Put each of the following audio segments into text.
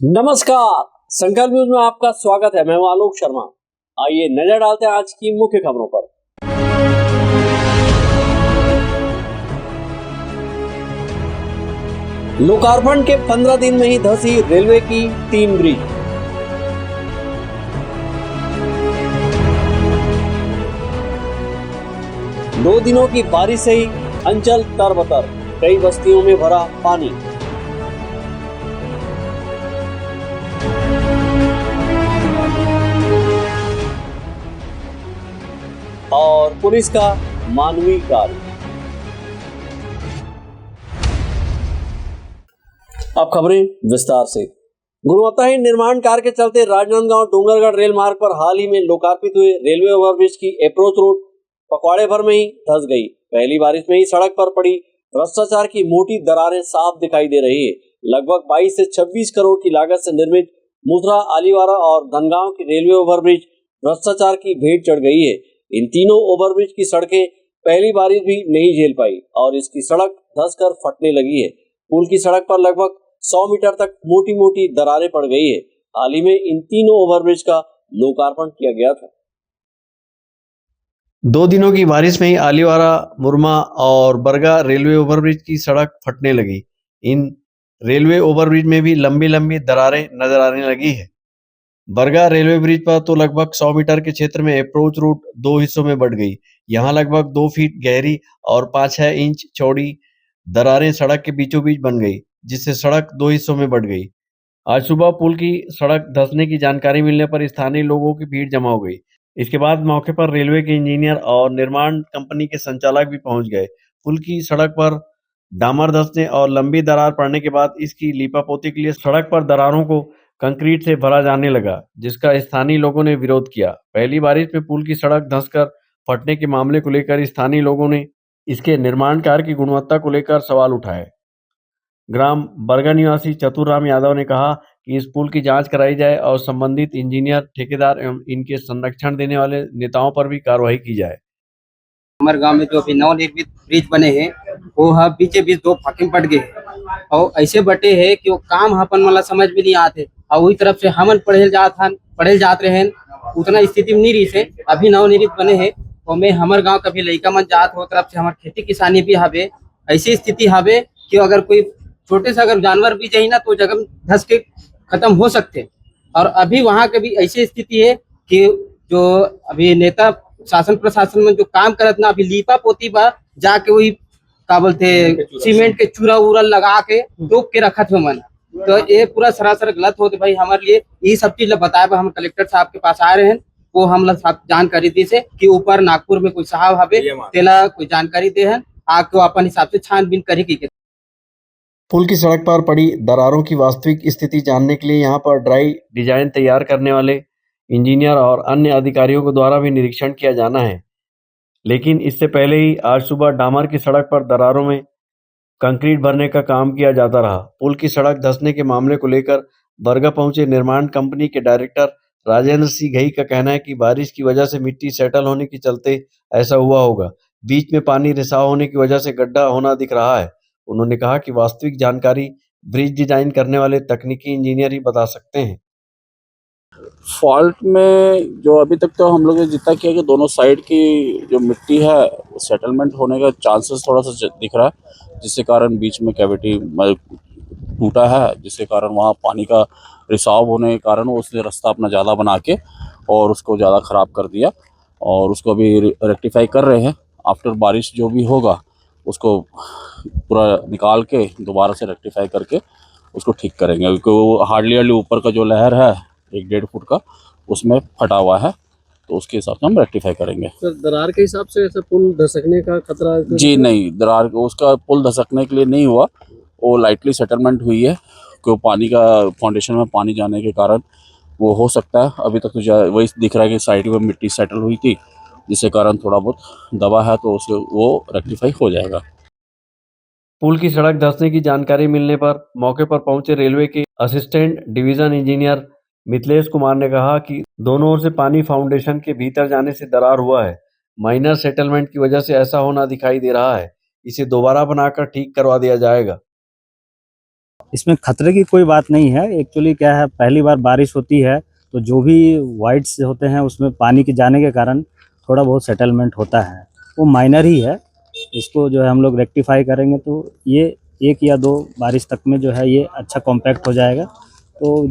नमस्कार, संकल्प न्यूज में आपका स्वागत है। मैं हूं आलोक शर्मा। आइए नजर डालते हैं आज की मुख्य खबरों पर। लोकार्पण के 15 दिन में ही धंसी रेलवे की 3 ब्रिज। दो दिनों की बारिश से ही अंचल तरबतर, कई बस्तियों में भरा पानी। और पुलिस का मानवीय कार्य। अब खबरें विस्तार से। गुणवत्ताहीन निर्माण कार्य के चलते राजनांदगांव डूंगरगढ़ रेल मार्ग पर हाल ही में लोकार्पित हुए रेलवे ओवरब्रिज की अप्रोच रोड पकवाड़े भर में ही धंस गई। पहली बारिश में ही सड़क पर पड़ी भ्रष्टाचार की मोटी दरारें साफ दिखाई दे रही है। लगभग 22 से 26 करोड़ की लागत से निर्मित मुद्रा, अलीवाड़ा और धनगांव की रेलवे ओवरब्रिज भ्रष्टाचार की भेंट चढ़ गई है। इन तीनों ओवरब्रिज की सड़कें पहली बारिश भी नहीं झेल पाई और इसकी सड़क धंसकर फटने लगी है। पुल की सड़क पर लगभग 100 मीटर तक मोटी मोटी दरारें पड़ गई है। हाल ही में इन तीनों ओवरब्रिज का लोकार्पण किया गया था। 2 दिनों की बारिश में ही अलीवाड़ा, मुरमा और बरगा रेलवे ओवरब्रिज की सड़क फटने लगी। इन रेलवे ओवरब्रिज में भी लंबी लंबी दरारें नजर आने लगी है। बरगा रेलवे ब्रिज पर तो लगभग 100 मीटर के क्षेत्र में अप्रोच रूट 2 हिस्सों में बढ़ गई। यहाँ लगभग 2 फीट गहरी और 5-6 इंच चौड़ी दरारें सड़क के बीचों बीच बन गई, जिससे सड़क 2 हिस्सों में बढ़ गई। आज सुबह पुल की सड़क धंसने की जानकारी मिलने पर स्थानीय लोगों की भीड़ जमा हो गई। इसके बाद मौके पर रेलवे के इंजीनियर और निर्माण कंपनी के संचालक भी पहुंच गए। पुल की सड़क पर डामर धंसने और लंबी दरार पड़ने के बाद इसकी लीपापोती के लिए सड़क पर दरारों को कंक्रीट से भरा जाने लगा, जिसका स्थानीय लोगों ने विरोध किया। पहली बारिश में पुल की सड़क धंसकर फटने के मामले को लेकर स्थानीय लोगों ने इसके निर्माण कार्य की गुणवत्ता को लेकर सवाल उठाए। ग्राम बरगा निवासी चतुर यादव ने कहा कि इस पुल की जांच कराई जाए और संबंधित इंजीनियर, ठेकेदार एवं इनके संरक्षण देने वाले नेताओं पर भी कार्रवाई की जाए। हमारे गांव में जो अभी नवनिर्मित ब्रिज बने हैं वो बीचे बीच 2 फाके पट गए और ऐसे बटे है कि वो काम अपन वाला समझ में नहीं आते और वही तरफ से हमन पढ़े जात रहे उतना स्थिति में नहीं रही से अभी नवनिर्मित बने हैं। और मैं हमारे गांव कभी लड़का मन जात हो तरफ से हमारे खेती किसानी भी हवे। ऐसी स्थिति हवे कि अगर कोई छोटे से अगर जानवर भी जाए ना तो जगह धस के खत्म हो सकते। और अभी वहाँ की भी ऐसी स्थिति है कि जो अभी नेता शासन प्रशासन में जो काम करत ना अभी लीपा पोती बा जाके वही का बोलते सीमेंट के चूरा उरा लगा के डोब के रखत हो मन। तो ये पूरा सरासर गलत होते भाई। हमारे लिए ये सब चीज बताए हम कलेक्टर साहब के पास आ रहे हैं। वो हम लोग जानकारी दी से कि ऊपर नागपुर में कोई साहब हवे तेला कोई जानकारी दे हैं आके अपन हिसाब से छानबीन करे की। पुल की सड़क पर पड़ी दरारों की वास्तविक स्थिति जानने के लिए यहाँ पर ड्राई डिजाइन तैयार करने वाले इंजीनियर और अन्य अधिकारियों के द्वारा भी निरीक्षण किया जाना है। लेकिन इससे पहले ही आज सुबह डामर की सड़क पर दरारों में कंक्रीट भरने का काम किया जाता रहा। पुल की सड़क धंसने के मामले को लेकर बरगा पहुंचे निर्माण कंपनी के डायरेक्टर राजेंद्र सिंह घई का कहना है कि बारिश की वजह से मिट्टी सेटल होने के चलते ऐसा हुआ होगा। बीच में पानी रिसाव होने की वजह से गड्ढा होना दिख रहा है। उन्होंने कहा कि वास्तविक जानकारी ब्रिज डिजाइन करने वाले तकनीकी इंजीनियर ही बता सकते हैं। फॉल्ट में जो अभी तक तो हम लोग ने जितना किया कि दोनों साइड की जो मिट्टी है सेटलमेंट होने का चांसेस थोड़ा सा दिख रहा है, जिसके कारण बीच में कैविटी टूटा है, जिसके कारण वहाँ पानी का रिसाव होने के कारण उसने रास्ता अपना ज़्यादा बना के और उसको ज़्यादा ख़राब कर दिया और उसको अभी रेक्टिफाई कर रहे हैं। आफ्टर बारिश जो भी होगा उसको पूरा निकाल के दोबारा से रेक्टिफाई करके उसको ठीक करेंगे, क्योंकि वो हार्डली ऊपर का जो लहर है 1-1.5 फुट का उसमें फटा हुआ है, तो उसके हिसाब से हम रेक्टिफाई करेंगे। सर, दरार के हिसाब से ऐसा पुल धसकने का खतरा? जी नहीं, दरार उसका पुल धसकने के लिए नहीं हुआ, वो लाइटली सेटलमेंट हुई है कि पानी का फाउंडेशन में पानी जाने के कारण वो हो सकता है। अभी तक तो वही दिख रहा है कि साइड में मिट्टी सेटल हुई थी, जिसके कारण थोड़ा बहुत दबा है, तो उससे वो रेक्टिफाई हो जाएगा। पुल की सड़क धंसने की जानकारी मिलने पर मौके पर पहुंचे रेलवे के assistant division engineer Mithilesh Kumar ने कहा कि दोनों ओर से पानी फाउंडेशन के भीतर जाने से दरार हुआ है। माइनर सेटलमेंट की वजह से ऐसा होना दिखाई दे रहा है। इसे दोबारा बनाकर ठीक करवा दिया जाएगा। इसमें खतरे की कोई बात नहीं है। एक्चुअली क्या है, पहली बार बारिश होती है तो जो भी वाइड्स होते हैं उसमें पानी के जाने के कारण थोड़ा बहुत सेटलमेंट होता है, वो माइनर ही है। इसको जो है हम लोग रेक्टिफाई करेंगे तो ये 1 या 2 बारिश तक में जो है ये अच्छा कॉम्पैक्ट हो जाएगा, तो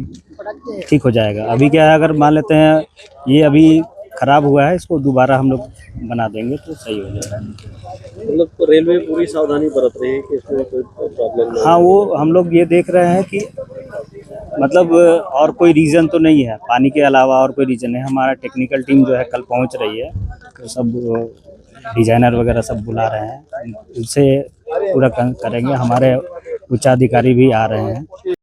ठीक हो जाएगा। अभी क्या है, अगर मान लेते हैं ये अभी ख़राब हुआ है, इसको दोबारा हम लोग बना देंगे तो सही हो जाएगा। मतलब रेलवे पूरी सावधानी बरत रही है कि इसमें कोई प्रॉब्लम ना हाँ, हो। वो हम लोग ये देख रहे हैं कि मतलब और कोई रीज़न तो नहीं है, पानी के अलावा और कोई रीज़न है। हमारा टेक्निकल टीम जो है कल पहुंच रही है, तो सब डिज़ाइनर वगैरह सब बुला रहे हैं, उनसे पूरा करेंगे। हमारे उच्चाधिकारी भी आ रहे हैं।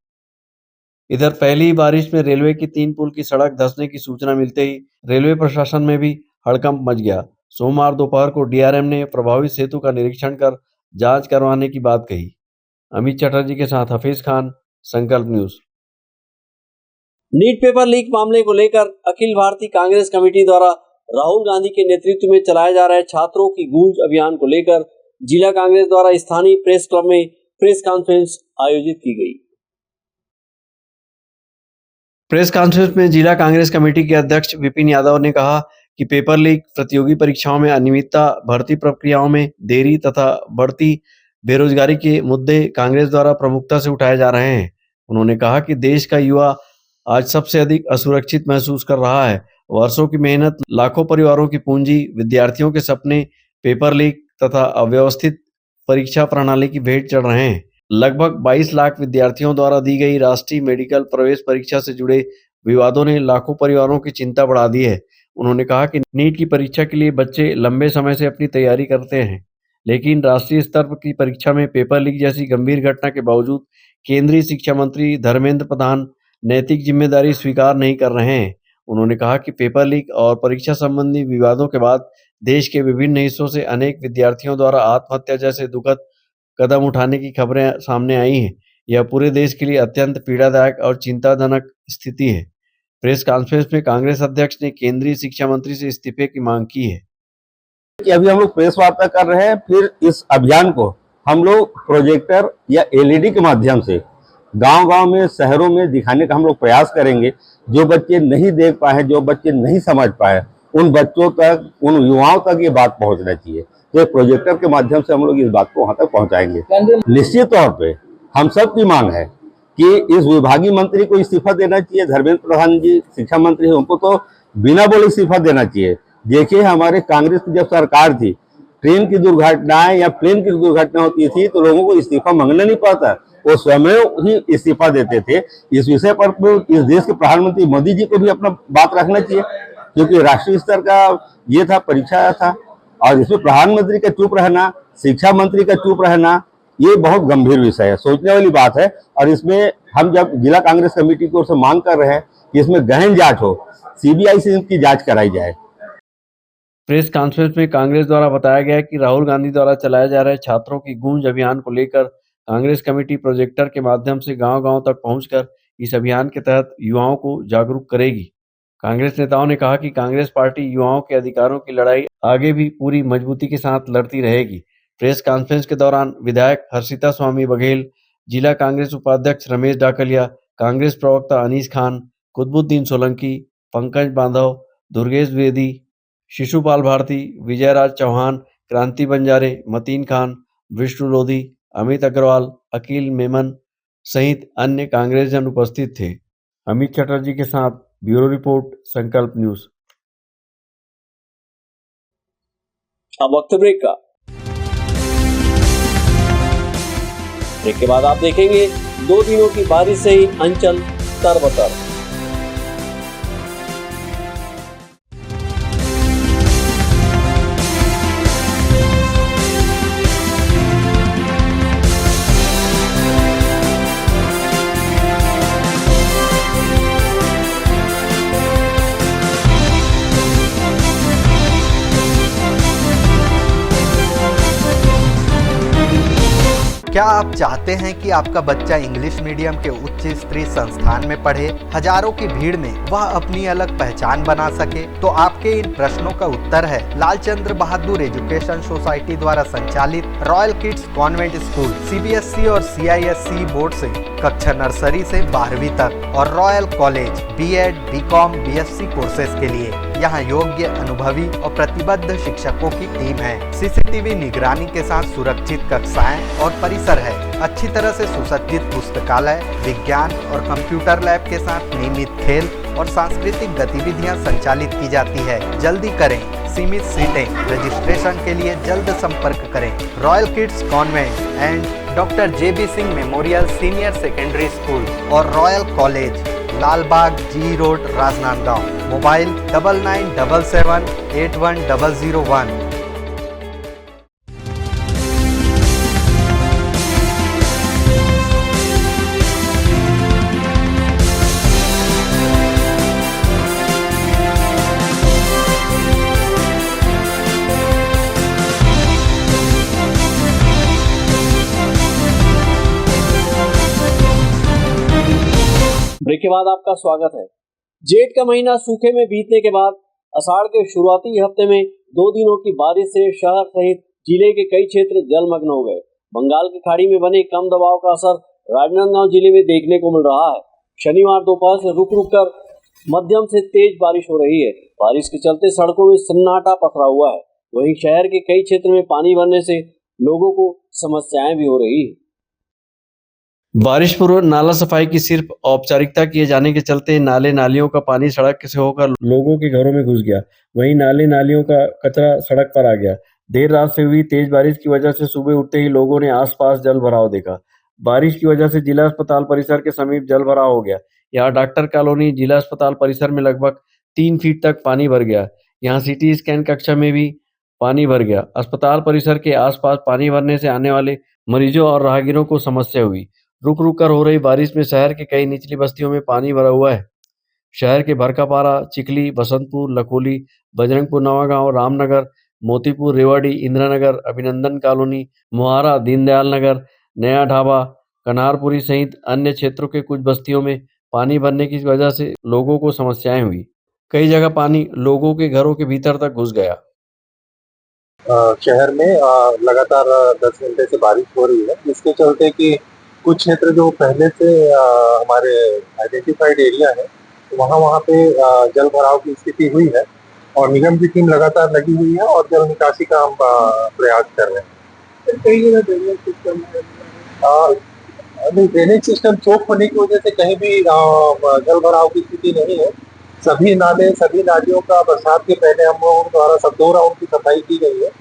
इधर पहली ही बारिश में रेलवे की 3 पुल की सड़क धंसने की सूचना मिलते ही रेलवे प्रशासन में भी हड़कंप मच गया। सोमवार दोपहर को डीआरएम ने प्रभावित सेतु का निरीक्षण कर जांच करवाने की बात कही। अमित चटर्जी के साथ हफीज खान, संकल्प न्यूज। नीट पेपर लीक मामले को लेकर अखिल भारतीय कांग्रेस कमेटी द्वारा राहुल गांधी के नेतृत्व में चलाए जा रहे छात्रों की गूंज अभियान को लेकर जिला कांग्रेस द्वारा स्थानीय प्रेस क्लब में प्रेस कॉन्फ्रेंस आयोजित की गई। प्रेस कॉन्फ्रेंस में जिला कांग्रेस कमेटी के अध्यक्ष विपिन यादव ने कहा कि पेपर लीक, प्रतियोगी परीक्षाओं में अनियमितता, भर्ती प्रक्रियाओं में देरी तथा बढ़ती बेरोजगारी के मुद्दे कांग्रेस द्वारा प्रमुखता से उठाए जा रहे हैं। उन्होंने कहा कि देश का युवा आज सबसे अधिक असुरक्षित महसूस कर रहा है। वर्षों की मेहनत, लाखों परिवारों की पूंजी, विद्यार्थियों के सपने पेपर लीक तथा अव्यवस्थित परीक्षा प्रणाली की भेंट चढ़ रहे हैं। लगभग 22 लाख विद्यार्थियों द्वारा दी गई राष्ट्रीय मेडिकल प्रवेश परीक्षा से जुड़े विवादों ने लाखों परिवारों की चिंता बढ़ा दी है। उन्होंने कहा कि नीट की परीक्षा के लिए बच्चे लंबे समय से अपनी तैयारी करते हैं, लेकिन राष्ट्रीय स्तर की परीक्षा में पेपर लीक जैसी गंभीर घटना के बावजूद केंद्रीय शिक्षा मंत्री धर्मेंद्र प्रधान नैतिक जिम्मेदारी स्वीकार नहीं कर रहे हैं। उन्होंने कहा कि पेपर लीक और परीक्षा संबंधी विवादों के बाद देश के विभिन्न हिस्सों से अनेक विद्यार्थियों द्वारा आत्महत्या जैसे दुखद कदम उठाने की खबरें सामने आई हैं। यह पूरे देश के लिए अत्यंत पीड़ादायक और चिंताजनक स्थिति है। प्रेस कॉन्फ्रेंस में कांग्रेस अध्यक्ष ने केंद्रीय शिक्षा मंत्री से इस्तीफे की मांग की है। कि अभी हम लोग प्रेस वार्ता कर रहे हैं, फिर इस अभियान को हम लोग प्रोजेक्टर या एलईडी के माध्यम से गांव-गांव में, शहरों में दिखाने का हम लोग प्रयास करेंगे। जो बच्चे नहीं देख पाए, जो बच्चे नहीं समझ पाए, उन बच्चों तक, उन युवाओं तक ये बात पहुंचना चाहिए। तो एक प्रोजेक्टर के माध्यम से हम लोग इस बात को वहां तक पहुंचाएंगे। निश्चित तौर पे हम सब की मांग है कि इस विभागीय मंत्री को इस्तीफा देना चाहिए। धर्मेंद्र प्रधान जी शिक्षा मंत्री है, उनको तो बिना बोले इस्तीफा देना चाहिए। देखिए, हमारे कांग्रेस की जब सरकार थी, ट्रेन की दुर्घटनाएं या प्लेन की दुर्घटना होती थी तो लोगों को इस्तीफा मांगना नहीं पड़ता, वो स्वयं ही इस्तीफा देते थे। इस विषय पर इस देश के प्रधानमंत्री मोदी जी को भी अपना बात रखना चाहिए, क्योंकि राष्ट्रीय स्तर का ये था, परीक्षा था, और इसमें प्रधानमंत्री का चुप रहना, शिक्षा मंत्री का चुप रहना, ये बहुत गंभीर विषय है, सोचने वाली बात है। और इसमें हम जब जिला कांग्रेस कमेटी की ओर से मांग कर रहे हैं कि इसमें गहन जांच हो, सीबीआई से इनकी जांच कराई जाए। प्रेस कॉन्फ्रेंस में कांग्रेस द्वारा बताया गया कि राहुल गांधी द्वारा चलाए जा रहे छात्रों की गूंज अभियान को लेकर कांग्रेस कमेटी प्रोजेक्टर के माध्यम से गांव-गांव तक पहुंचकर इस अभियान के तहत युवाओं को जागरूक करेगी। कांग्रेस नेताओं ने कहा कि कांग्रेस पार्टी युवाओं के अधिकारों की लड़ाई आगे भी पूरी मजबूती के साथ लड़ती रहेगी। प्रेस कॉन्फ्रेंस के दौरान विधायक हर्षिता स्वामी बघेल, जिला कांग्रेस उपाध्यक्ष रमेश डाकलिया, कांग्रेस प्रवक्ता अनीस खान, कुतुबुद्दीन सोलंकी, पंकज बांधव, दुर्गेश द्विवेदी, शिशुपाल भारती, विजयराज चौहान, क्रांति बंजारे, मतीन खान, विष्णु लोधी, अमित अग्रवाल, अकील मेमन सहित अन्य कांग्रेसजन उपस्थित थे। अमित चटर्जी के साथ ब्यूरो रिपोर्ट, संकल्प न्यूज। अब वक्त ब्रेक का। ब्रेक के बाद आप देखेंगे 2 दिनों की बारिश से ही अंचल तरबतर। क्या आप चाहते हैं कि आपका बच्चा इंग्लिश मीडियम के उच्च स्तरीय संस्थान में पढ़े, हजारों की भीड़ में वह अपनी अलग पहचान बना सके? तो आपके इन प्रश्नों का उत्तर है लालचंद्र बहादुर एजुकेशन सोसाइटी द्वारा संचालित royal kids convent school, CBSE और CISE बोर्ड से कक्षा नर्सरी से 12वीं तक और royal college B.Ed, B.Com, BSc courses के लिए। यहाँ योग्य, अनुभवी और प्रतिबद्ध शिक्षकों की टीम है। CCTV निगरानी के साथ सुरक्षित कक्षाएं और परिसर है। अच्छी तरह से सुसज्जित पुस्तकालय, विज्ञान और कंप्यूटर लैब के साथ नियमित खेल और सांस्कृतिक गतिविधियां संचालित की जाती है। जल्दी करें, सीमित सीटें। रजिस्ट्रेशन के लिए जल्द संपर्क करें। Royal kids convent and doctor JB Singh memorial senior secondary school और royal college, Lalbagh G road, Rajnandgaon. Mobile 9977 81001। Break के बाद आपका स्वागत है। जेठ का महीना सूखे में बीतने के बाद आषाढ़ के शुरुआती हफ्ते में 2 दिनों की बारिश से शहर सहित जिले के कई क्षेत्र जलमग्न हो गए। बंगाल की खाड़ी में बने कम दबाव का असर राजनांदगांव जिले में देखने को मिल रहा है। शनिवार दोपहर से रुक रुक कर मध्यम से तेज बारिश हो रही है। बारिश के चलते सड़कों में सन्नाटा पसरा हुआ है। वहीं शहर के कई क्षेत्र में पानी भरने से लोगों को समस्याएं भी हो रही है। बारिश पूर्व नाला सफाई की सिर्फ औपचारिकता किए जाने के चलते नाले नालियों का पानी सड़क से होकर लोगों के घरों में घुस गया। वहीं नाले नालियों का कचरा सड़क पर आ गया। देर रात से हुई तेज बारिश की वजह से सुबह उठते ही लोगों ने आसपास जल भराव देखा। बारिश की वजह से जिला अस्पताल परिसर के समीप जल भराव हो गया। यहाँ डॉक्टर कॉलोनी जिला अस्पताल परिसर में लगभग 3 फीट तक पानी भर गया। यहाँ CT स्कैन कक्षा में भी पानी भर गया। अस्पताल परिसर के आसपास पानी भरने से आने वाले मरीजों और राहगीरों को समस्या हुई। रुक रुक कर हो रही बारिश में शहर के कई निचली बस्तियों में पानी भरा हुआ है। शहर के भरकापारा, चिखली, बसंतपुर, लखोली, बजरंगपुर नवागांव, रामनगर, मोतीपुर, रेवाड़ी, इंदिरानगर, अभिनंदन कॉलोनी, मुहारा, दीनदयाल नगर, नया ढाबा, कनारपुरी सहित अन्य क्षेत्रों के कुछ बस्तियों में पानी भरने की वजह से लोगों को समस्याएं हुई। कई जगह पानी लोगों के घरों के भीतर तक घुस गया। शहर में लगातार 10 घंटे से बारिश हो रही है, जिसके चलते कि कुछ क्षेत्र जो पहले से हमारे आइडेंटिफाइड एरिया है, तो वहाँ पे जल भराव की स्थिति हुई है और निगम की टीम लगातार लगी हुई है और जल निकासी का हम प्रयास कर रहे हैं। कई जगह ड्रेनेज सिस्टम ड्रेनेज सिस्टम चौक होने की वजह से कहीं भी जल भराव की स्थिति नहीं है। सभी नाले, सभी नालियों का बरसात के पहले हम लोगों द्वारा सब 2 राउंड की सफाई की गई है,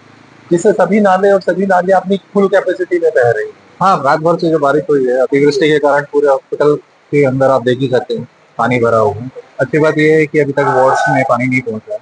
जिससे सभी नाले और सभी नालियां अपनी फुल कैपेसिटी में बह रही है। हाँ, रात भर से जो बारिश हुई है, अतिवृष्टि के कारण पूरे हॉस्पिटल के अंदर आप देख ही सकते हैं पानी भरा हुआ है। अच्छी बात यह है कि अभी तक वार्ड्स में पानी नहीं पहुंचा है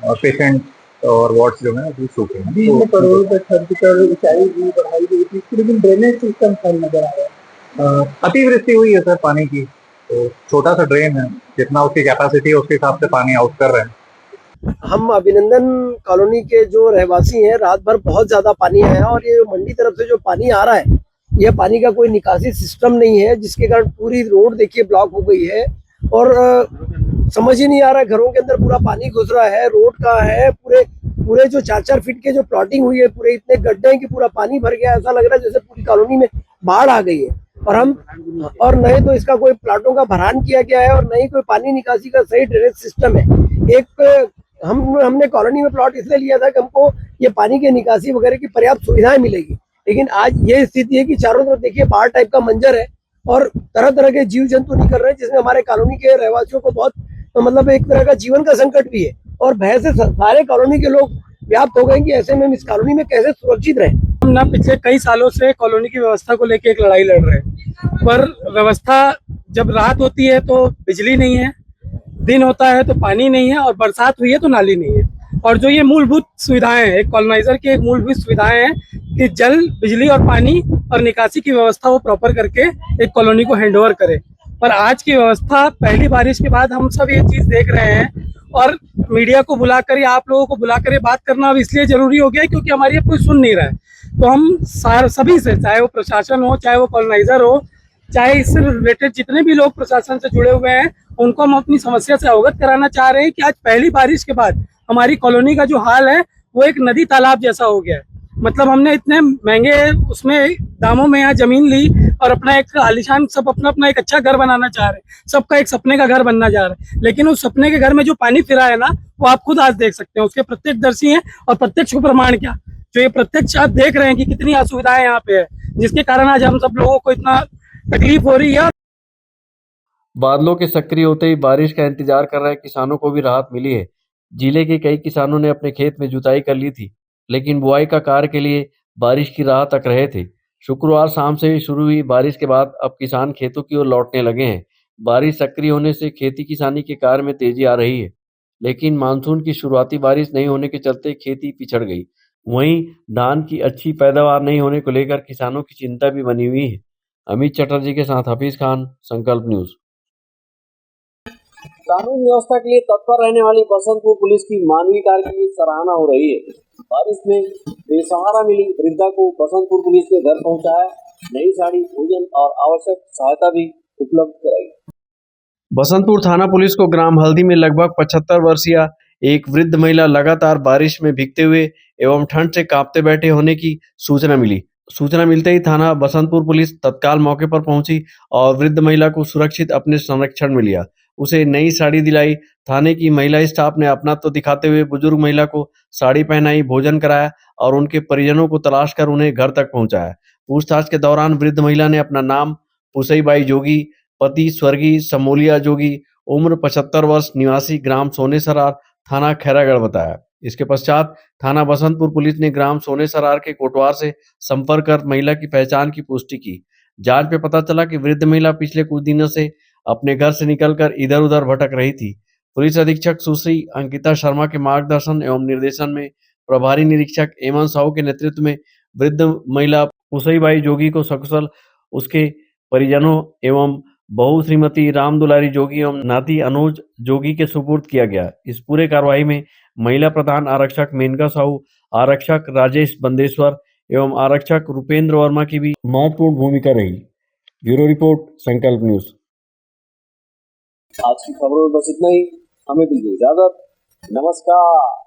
और पेशेंट और वार्ड्स जो है अभी सूखे हैं। 20 करोड़ रुपए खर्च कर ऊंचाई भी बढ़ाई गई थी, लेकिन ड्रेनेज सिस्टम फल नजर आ रहा है। अतिवृष्टि हुई है सर पानी की, तो छोटा सा ड्रेन है, जितना उसकी कैपेसिटी है उसके हिसाब से पानी आउट कर रहे हैं। हम अभिनंदन कॉलोनी के जो रहवासी हैं, रात भर बहुत ज्यादा पानी आया और ये मंडी तरफ से जो पानी आ रहा है, यह पानी का कोई निकासी सिस्टम नहीं है, जिसके कारण पूरी रोड देखिए ब्लॉक हो गई है और समझ ही नहीं आ रहा है, घरों के अंदर पूरा पानी घुस रहा है। रोड का है पूरे जो 4-4 फीट के जो प्लॉटिंग हुई है, पूरे इतने गड्ढे हैं कि पूरा पानी भर गया। ऐसा लग रहा है जैसे पूरी कॉलोनी में बाढ़ आ गई है और न ही तो इसका कोई प्लाटों का भरान किया गया है और न ही कोई पानी निकासी का सही ड्रेनेज सिस्टम है। एक हमने कॉलोनी में प्लॉट इसलिए लिया था कि हमको ये पानी के निकासी वगैरह की पर्याप्त सुविधाएं मिलेगी, लेकिन आज ये स्थिति है कि चारों तरफ देखिए बाढ़ टाइप का मंजर है और तरह तरह के जीव जंतु निकल रहे हैं, जिसमें हमारे कॉलोनी के रहवासियों को बहुत मतलब एक तरह का जीवन का संकट भी है और भय से सारे कॉलोनी के लोग व्याप्त हो गए कि ऐसे में हम इस कॉलोनी में कैसे सुरक्षित रहें। हम ना पिछले कई सालों से कॉलोनी की व्यवस्था को लेकर एक लड़ाई लड़ रहे हैं, पर व्यवस्था जब रात होती है तो बिजली नहीं है, दिन होता है तो पानी नहीं है और बरसात हुई है तो नाली नहीं है। और जो ये मूलभूत सुविधाएं हैं, एक कॉलोनाइजर की एक मूलभूत सुविधाएं हैं कि जल, बिजली और पानी और निकासी की व्यवस्था वो प्रॉपर करके एक कॉलोनी को हैंडओवर करे। पर आज की व्यवस्था, पहली बारिश के बाद हम सब ये चीज देख रहे हैं और मीडिया को बुलाकर या आप लोगों को बुलाकर ये बात करना अब इसलिए जरूरी हो गया है क्योंकि हमारी अब कोई सुन नहीं रहा है। तो हम सभी से, चाहे वो प्रशासन हो, चाहे वो कॉलोनाइजर हो, चाहे इससे रिलेटेड जितने भी लोग प्रशासन से जुड़े हुए हैं, उनको हम अपनी समस्या से अवगत कराना चाह रहे हैं कि आज पहली बारिश के बाद हमारी कॉलोनी का जो हाल है वो एक नदी तालाब जैसा हो गया है। मतलब हमने इतने महंगे उसमें दामों में यहाँ जमीन ली और अपना एक आलीशान, सब अपना अपना एक अच्छा घर बनाना चाह रहे हैं, सबका एक सपने का घर बनना चाह रहे हैं, लेकिन उस सपने के घर में जो पानी फिरा है ना, वो आप खुद आज देख सकते हैं, उसके प्रत्यक्षदर्शी हैं और प्रत्यक्ष को प्रमाण क्या, जो ये प्रत्यक्ष आप देख रहे हैं कि कितनी असुविधाएं यहाँ पे है, जिसके कारण आज हम सब लोगों को इतना तकलीफ हो रही है। बादलों के सक्रिय होते ही बारिश का इंतजार कर रहे किसानों को भी राहत मिली है। जिले के कई किसानों ने अपने खेत में जुताई कर ली थी, लेकिन बुआई का कार्य के लिए बारिश की राह तक रहे थे। शुक्रवार शाम से ही शुरू हुई बारिश के बाद अब किसान खेतों की ओर लौटने लगे हैं। बारिश सक्रिय होने से खेती किसानी के कार्य में तेजी आ रही है, लेकिन मानसून की शुरुआती बारिश नहीं होने के चलते खेती पिछड़ गई। वहीं धान की अच्छी पैदावार नहीं होने को लेकर किसानों की चिंता भी बनी हुई है। अमित चटर्जी के साथ हफीज खान, संकल्प न्यूज। कानून व्यवस्था के लिए तत्पर रहने वाली बसंतपुर पुलिस की मानवीय कार्य की सराहना हो रही है। बारिश में बेसहारा मिली वृद्धा को बसंतपुर पुलिस ने घर पहुंचाया, नई साड़ी, भोजन और आवश्यक सहायता भी उपलब्ध कराई। बसंतपुर थाना पुलिस को ग्राम हल्दी में लगभग 75 वर्षीय एक वृद्ध महिला लगातार बारिश में भीगते हुए एवं ठंड से कांपते बैठे होने की सूचना मिली। सूचना मिलते ही थाना बसंतपुर पुलिस तत्काल मौके पर पहुंची और वृद्ध महिला को सुरक्षित अपने संरक्षण में लिया। उसे नई साड़ी दिलाई। थाने की महिला स्टाफ ने अपनात्व दिखाते हुए बुजुर्ग महिला को साड़ी पहनाई, भोजन कराया और उनके परिजनों को तलाश कर उन्हें घर तक पहुंचाया। पूछताछ के दौरान वृद्ध महिला ने अपना नाम पुसईबाई जोगी, पति स्वर्गीय समोलिया जोगी, उम्र 75 वर्ष, निवासी ग्राम सोनेसरार, थाना खैरागढ़ बताया। इसके पश्चात थाना बसंतपुर पुलिस ने ग्राम सोनेसरार के कोटवार से संपर्क कर महिला की पहचान की पुष्टि की। जांच में पता चला कि वृद्ध महिला पिछले कुछ दिनों से अपने घर से निकलकर इधर उधर भटक रही थी। पुलिस अधीक्षक सुश्री अंकिता शर्मा के मार्गदर्शन एवं निर्देशन में प्रभारी निरीक्षक एमन साहू के नेतृत्व में वृद्ध महिला पुसईबाई जोगी को सकुशल उसके परिजनों एवं बहू श्रीमती राम दुलारी जोगी एवं नाती अनुज जोगी के सुपुर्द किया गया। इस पूरे कार्रवाई में महिला प्रधान आरक्षक मेनका साहू, आरक्षक राजेश बंदेश्वर एवं आरक्षक रुपेंद्र वर्मा की भी महत्वपूर्ण भूमिका रही। ब्यूरो रिपोर्ट, संकल्प न्यूज। आज की खबरों में बस इतना ही। हमें दीजिए इजाजत। नमस्कार।